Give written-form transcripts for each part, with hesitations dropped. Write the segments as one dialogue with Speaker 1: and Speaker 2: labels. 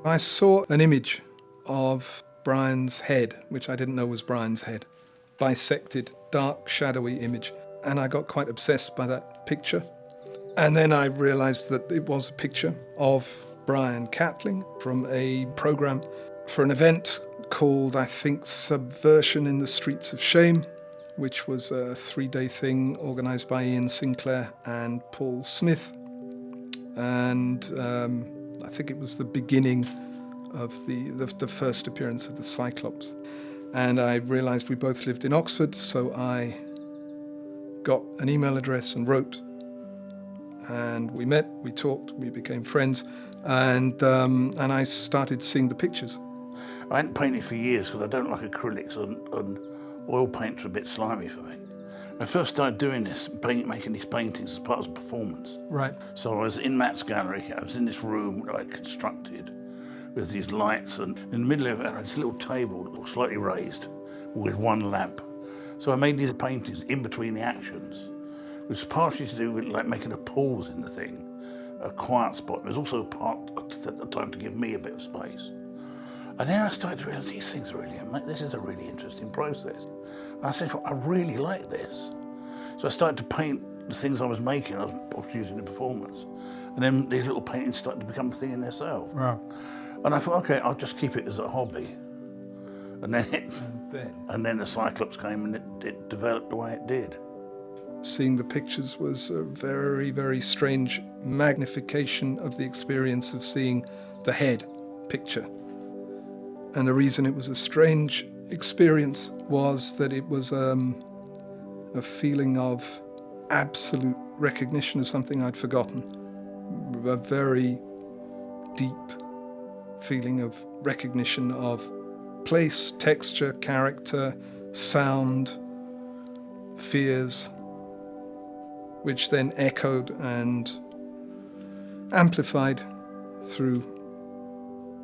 Speaker 1: I saw an image of Brian's head, which I didn't know was Brian's head. Bisected, dark, shadowy image. And I got quite obsessed by that picture. And then I realised that it was a picture of Brian Catling from a programme for an event called, I think, Subversion in the Streets of Shame, which was a 3-day thing organised by Ian Sinclair and Paul Smith. And I think it was the beginning of the first appearance of the Cyclops. And I realised we both lived in Oxford, so I got an email address and wrote. And we met, we talked, we became friends, and I started seeing the pictures.
Speaker 2: I hadn't painted for years because I don't like acrylics, and oil paints are a bit slimy for me. I first started doing this, making these paintings as part of a performance.
Speaker 1: Right.
Speaker 2: So I was in Matt's gallery, I was in this room that I constructed with these lights, and in the middle of it, I had this little table that was slightly raised with one lamp. So I made these paintings in between the actions. It was partially to do with like making a pause in the thing, a quiet spot. It was also a part at the time to give me a bit of space. And then I started to realise these things are really, this is a really interesting process. And I said, well, I really like this. So I started to paint the things I was making, I was using in the performance. And then these little paintings started to become a thing in themselves.
Speaker 1: Wow.
Speaker 2: And I thought, okay, I'll just keep it as a hobby. And then the Cyclops came and it developed the way it did.
Speaker 1: Seeing the pictures was a very, very strange magnification of the experience of seeing the head picture. And the reason it was a strange experience was that it was a feeling of absolute recognition of something I'd forgotten. A very deep feeling of recognition of place, texture, character, sound, fears, which then echoed and amplified through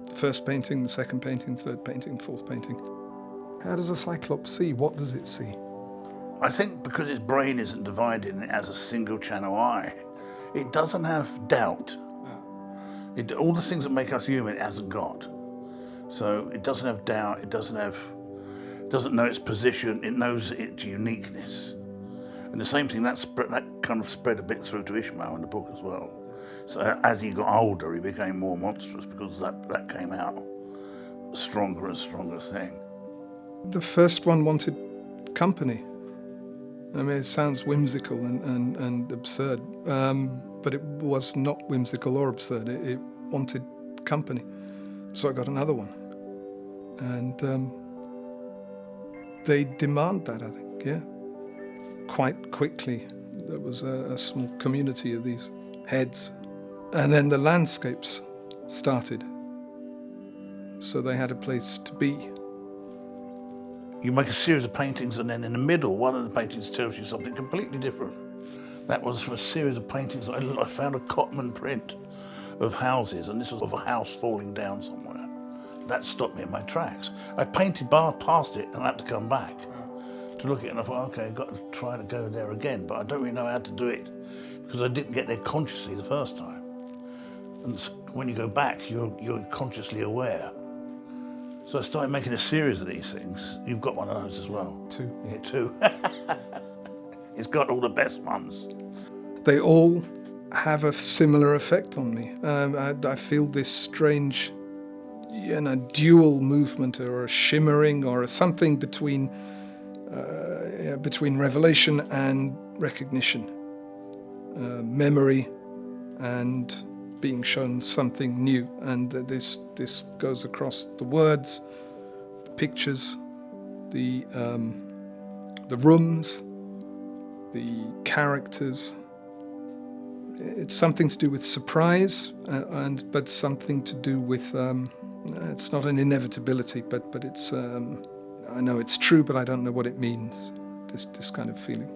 Speaker 1: the first painting, the second painting, third painting, fourth painting. How does a Cyclops see? What does it see?
Speaker 2: I think because its brain isn't divided and it has a single channel eye, it doesn't have doubt. All the things that make us human, it hasn't got. So it doesn't have doubt, it doesn't know its position, it knows its uniqueness. And the same thing, that kind of spread a bit through to Ishmael in the book as well. So as he got older, he became more monstrous because that came out a stronger and stronger thing.
Speaker 1: The first one wanted company. I mean, it sounds whimsical and absurd, but it was not whimsical or absurd. It wanted company. So I got another one. And they demand that, I think, yeah. Quite quickly, there was a small community of these heads. And then the landscapes started. So they had a place to be.
Speaker 2: You make a series of paintings and then in the middle, one of the paintings tells you something completely different. That was from a series of paintings. I found a Cotman print of houses, and this was of a house falling down somewhere. That stopped me in my tracks. I painted past it and I had to come back to look at it, and I thought, okay, I've got to try to go there again, but I don't really know how to do it because I didn't get there consciously the first time. And when you go back, you're consciously aware. So I started making a series of these things. You've got one of those as well.
Speaker 1: 2.
Speaker 2: Yeah, 2. It's got all the best ones.
Speaker 1: They all have a similar effect on me. I feel this strange, dual movement, or a shimmering, or something between revelation and recognition, memory and being shown something new. And this goes across the words, the pictures, the rooms, the characters. It's something to do with surprise, but something to do with, it's not an inevitability, but it's, I know it's true, but I don't know what it means, this kind of feeling.